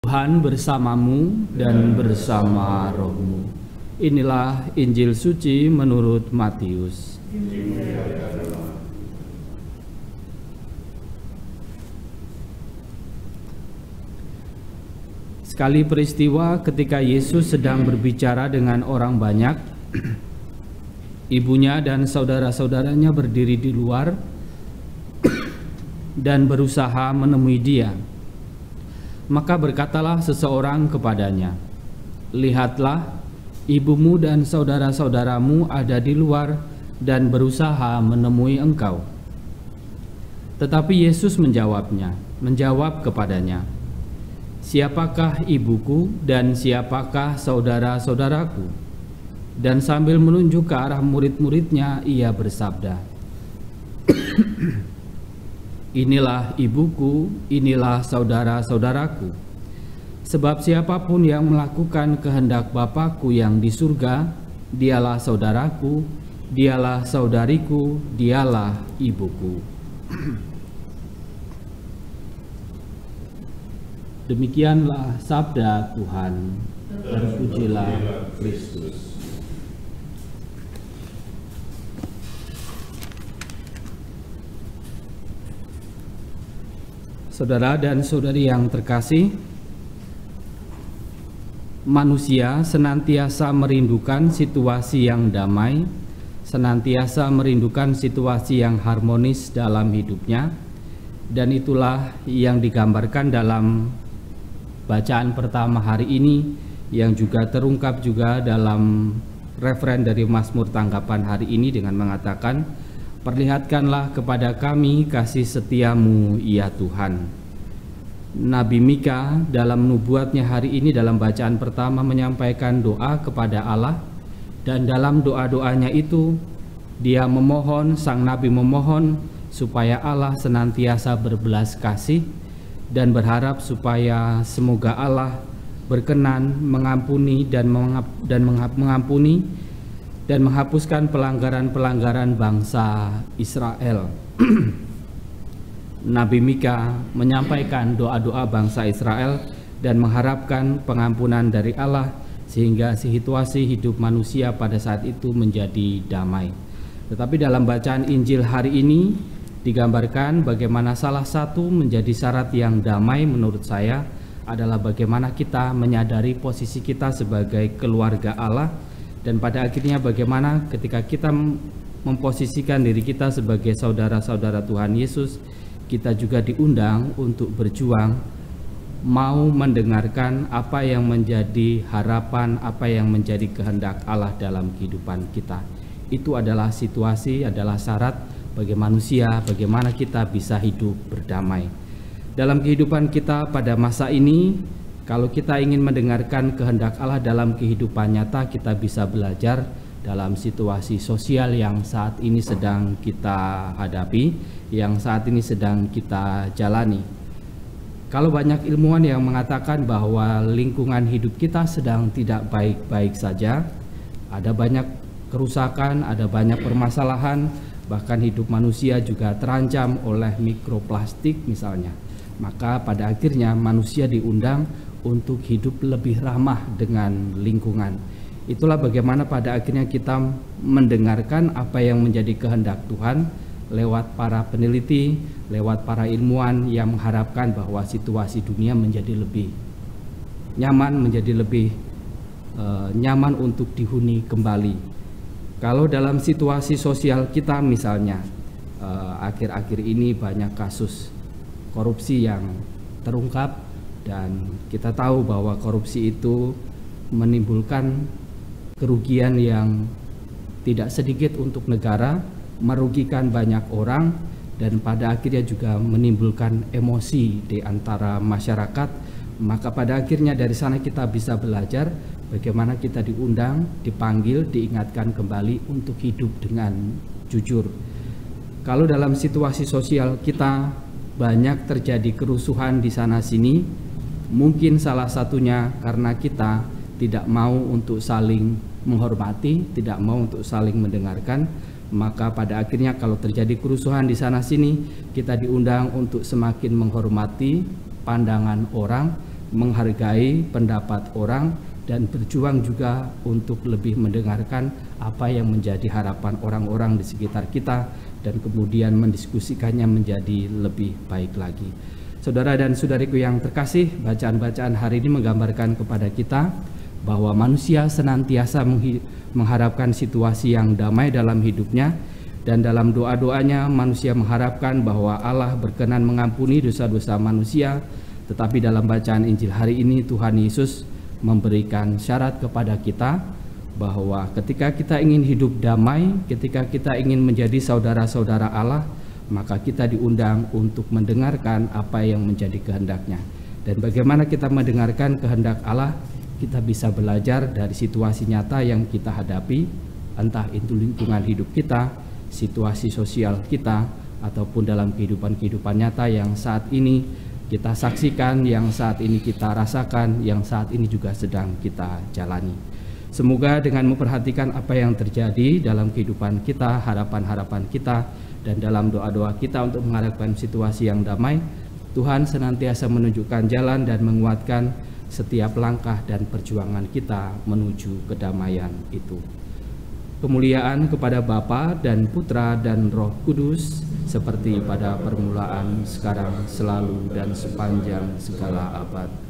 Tuhan bersamamu dan bersama rohmu. Inilah Injil suci menurut Matius. Sekali peristiwa ketika Yesus sedang berbicara dengan orang banyak, ibunya dan saudara-saudaranya berdiri di luar dan berusaha menemui dia. Maka berkatalah seseorang kepadanya, "Lihatlah, ibumu dan saudara-saudaramu ada di luar dan berusaha menemui engkau." Tetapi Yesus menjawab kepadanya, "Siapakah ibuku dan siapakah saudara-saudaraku?" Dan sambil menunjuk ke arah murid-muridnya, ia bersabda, "Inilah ibuku, inilah saudara-saudaraku. Sebab siapapun yang melakukan kehendak Bapa-Ku yang di surga, dialah saudaraku, dialah saudariku, dialah ibuku." Demikianlah sabda Tuhan. Terpujilah Kristus. Saudara dan saudari yang terkasih, manusia senantiasa merindukan situasi yang damai, senantiasa merindukan situasi yang harmonis dalam hidupnya, dan itulah yang digambarkan dalam bacaan pertama hari ini, yang juga terungkap juga dalam referen dari Mazmur tanggapan hari ini dengan mengatakan, "Perlihatkanlah kepada kami kasih setiamu, ya Tuhan." Nabi Mika dalam nubuatnya hari ini dalam bacaan pertama menyampaikan doa kepada Allah, dan dalam doa-doanya itu dia memohon, sang Nabi memohon supaya Allah senantiasa berbelas kasih dan berharap supaya semoga Allah berkenan mengampuni dan mengampuni dan menghapuskan pelanggaran-pelanggaran bangsa Israel. Nabi Mika menyampaikan doa-doa bangsa Israel dan mengharapkan pengampunan dari Allah sehingga situasi hidup manusia pada saat itu menjadi damai. Tetapi dalam bacaan Injil hari ini digambarkan bagaimana salah satu menjadi syarat yang damai menurut saya adalah bagaimana kita menyadari posisi kita sebagai keluarga Allah, dan pada akhirnya bagaimana ketika kita memposisikan diri kita sebagai saudara-saudara Tuhan Yesus, kita juga diundang untuk berjuang, mau mendengarkan apa yang menjadi harapan, apa yang menjadi kehendak Allah dalam kehidupan kita. Itu adalah situasi, adalah syarat bagi manusia, bagaimana kita bisa hidup berdamai. Dalam kehidupan kita pada masa ini, kalau kita ingin mendengarkan kehendak Allah dalam kehidupan nyata, kita bisa belajar dalam situasi sosial yang saat ini sedang kita hadapi, yang saat ini sedang kita jalani. Kalau banyak ilmuwan yang mengatakan bahwa lingkungan hidup kita sedang tidak baik-baik saja, ada banyak kerusakan, ada banyak permasalahan, bahkan hidup manusia juga terancam oleh mikroplastik misalnya. Maka pada akhirnya manusia diundang untuk hidup lebih ramah dengan lingkungan. Itulah bagaimana pada akhirnya kita mendengarkan apa yang menjadi kehendak Tuhan lewat para peneliti, lewat para ilmuwan yang mengharapkan bahwa situasi dunia menjadi lebih nyaman, menjadi lebih nyaman untuk dihuni kembali. Kalau dalam situasi sosial kita misalnya, akhir-akhir ini banyak kasus korupsi yang terungkap, dan kita tahu bahwa korupsi itu menimbulkan kerugian yang tidak sedikit untuk negara, merugikan banyak orang, dan pada akhirnya juga menimbulkan emosi di antara masyarakat. Maka pada akhirnya dari sana kita bisa belajar bagaimana kita diundang, dipanggil, diingatkan kembali untuk hidup dengan jujur. Kalau dalam situasi sosial kita banyak terjadi kerusuhan di sana sini, mungkin salah satunya karena kita tidak mau untuk saling menghormati, tidak mau untuk saling mendengarkan. Maka pada akhirnya kalau terjadi kerusuhan di sana sini, kita diundang untuk semakin menghormati pandangan orang, menghargai pendapat orang, dan berjuang juga untuk lebih mendengarkan apa yang menjadi harapan orang-orang di sekitar kita dan kemudian mendiskusikannya menjadi lebih baik lagi. Saudara dan saudariku yang terkasih, bacaan-bacaan hari ini menggambarkan kepada kita bahwa manusia senantiasa mengharapkan situasi yang damai dalam hidupnya, dan dalam doa-doanya manusia mengharapkan bahwa Allah berkenan mengampuni dosa-dosa manusia. Tetapi dalam bacaan Injil hari ini Tuhan Yesus memberikan syarat kepada kita bahwa ketika kita ingin hidup damai, ketika kita ingin menjadi saudara-saudara Allah, maka kita diundang untuk mendengarkan apa yang menjadi kehendak-Nya. Dan bagaimana kita mendengarkan kehendak Allah? Kita bisa belajar dari situasi nyata yang kita hadapi, entah itu lingkungan hidup kita, situasi sosial kita, ataupun dalam kehidupan nyata yang saat ini kita saksikan, yang saat ini kita rasakan, yang saat ini juga sedang kita jalani. Semoga dengan memperhatikan apa yang terjadi dalam kehidupan kita, harapan-harapan kita, dan dalam doa-doa kita untuk mengharapkan situasi yang damai, Tuhan senantiasa menunjukkan jalan dan menguatkan setiap langkah dan perjuangan kita menuju kedamaian itu. Kemuliaan kepada Bapa dan Putra dan Roh Kudus, seperti pada permulaan, sekarang, selalu, dan sepanjang segala abad.